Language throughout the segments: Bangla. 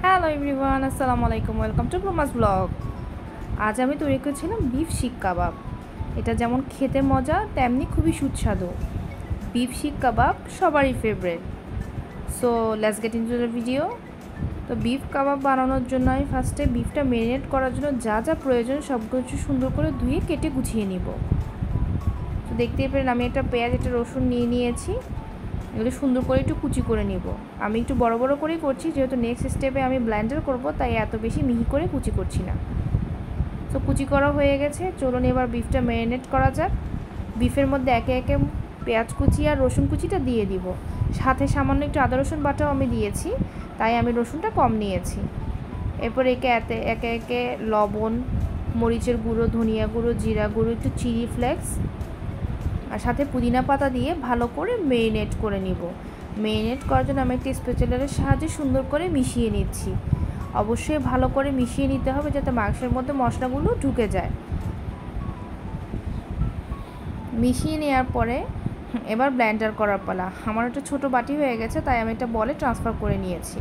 হ্যালো এভরিওয়ান, আসসালামু আলাইকুম। ওয়েলকাম টু প্রমাস ব্লগ। আজ আমি তৈরি করেছিলাম বিফ শিক কাবাব। এটা যেমন খেতে মজা তেমনি খুবই সুস্বাদু। বিফ শিক কাবাব সবারই favourite. So let's get into the video. তো বিফ কাবাব বানানোর জন্য আমি ফার্স্টে বিফটা ম্যারিনেট করার জন্য যা যা প্রয়োজন সব কিছু সুন্দর করে ধুয়ে কেটে গুছিয়ে নিব। তো দেখতেই পেলেন আমি একটা পেঁয়াজ একটা রসুন নিয়েছি। এগুলো সুন্দর করে একটু কুচি করে নিব। আমি একটু বড় বড় করেই করছি, যেহেতু নেক্সট স্টেপে আমি ব্লেন্ডার করব, তাই এত বেশি মিহি করে কুচি করছি না। তো কুচি করা হয়ে গেছে, চলুন এবার বিফটা ম্যারিনেট করা যাক। বিফের মধ্যে একে একে পেঁয়াজ কুচি আর রসুন কুচিটা দিয়ে দিব। সাথে সামান্য একটু আদা রসুন বাটাও আমি দিয়েছি, তাই আমি রসুনটা কম নিয়েছি। এরপর একে একে একে লবণ, মরিচের গুঁড়ো, ধনিয়া গুঁড়ো, জিরা গুঁড়ো, একটু চিলি ফ্লেক্স আর সাথে পুদিনা পাতা দিয়ে ভালো করে মেরিনেট করে নিব। মেরিনেট করার জন্য আমি একটি স্প্যাচুলারের সাহায্যে সুন্দর করে মিশিয়ে নিচ্ছি। অবশ্যই ভালো করে মিশিয়ে নিতে হবে যাতে মাংসের মধ্যে মশলাগুলো ঢুকে যায়। মিশিয়ে নেওয়ার পরে এবার ব্লেন্ডার করার পালা। আমার একটা ছোটো বাটি হয়ে গেছে, তাই আমি এটা বলে ট্রান্সফার করে নিয়েছি।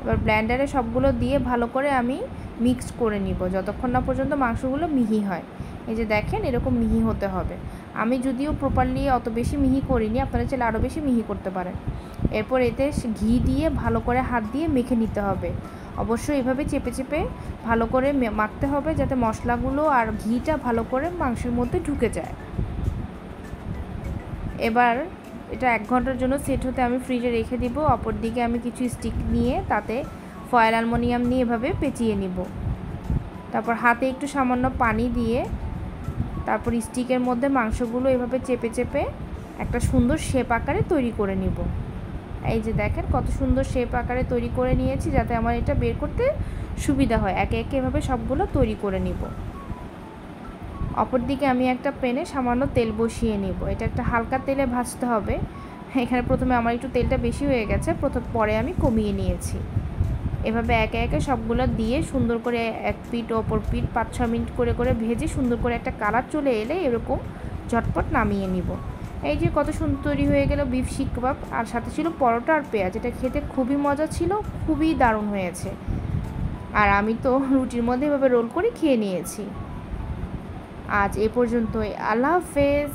এবার ব্লেন্ডারে সবগুলো দিয়ে ভালো করে আমি মিক্সড করে নিব যতক্ষণ না পর্যন্ত মাংসগুলো মিহি হয়। এই যে দেখেন, এরকম মিহি হতে হবে। আমি যদিও প্রপারলি অত বেশি মিহি করিনি, আপনারা চাইলে আরও বেশি মিহি করতে পারেন। এরপর এতে ঘি দিয়ে ভালো করে হাত দিয়ে মেখে নিতে হবে। অবশ্যই এভাবে চেপে চেপে ভালো করে মাখতে হবে যাতে মশলাগুলো আর ঘিটা ভালো করে মাংসের মধ্যে ঢুকে যায়। এবার এটা 1 ঘন্টার জন্য সেট হতে আমি ফ্রিজে রেখে দিব। অপর দিকে আমি কিছু স্টিক নিয়ে তাতে ফয়েল অ্যালুমিনিয়াম নিয়ে এভাবে পেঁচিয়ে নিব। তারপর হাতে একটু সামান্য পানি দিয়ে তারপর স্টিকের মধ্যে মাংসগুলো এভাবে চেপে চেপে একটা সুন্দর শেপ আকারে তৈরি করে নিব। এই যে দেখেন কত সুন্দর শেপ আকারে তৈরি করে নিয়েছি, যাতে আমার এটা বের করতে সুবিধা হয়। একে একে এভাবে সবগুলো তৈরি করে নিব। অপর দিকে আমি একটা প্যানে সামান্য তেল বসিয়ে নিব। এটা একটা হালকা তেলে ভাজতে হবে। এখানে প্রথমে আমার একটু তেলটা বেশি হয়ে গেছে, পরে আমি কমিয়ে নিয়েছি। এভাবে একে একে সবগুলো দিয়ে সুন্দর করে এক পিঠ অপর পিঠ 5-6 মিনিট করে করে ভেজে সুন্দর করে একটা কালার চলে এলে এরকম ঝটপট নামিয়ে নিব। এই যে কত সুন্দর তৈরি হয়ে গেল বিফ শিক কাবাব। আর সাথে ছিল পরোটা আর পেঁয়াজ। এটা খেতে খুবই মজা ছিল, খুবই দারুণ হয়েছে। আর আমি তো রুটির মধ্যে এভাবে রোল করে খেয়ে নিয়েছি। আজ এ পর্যন্তই। আল্লাহ হাফেজ।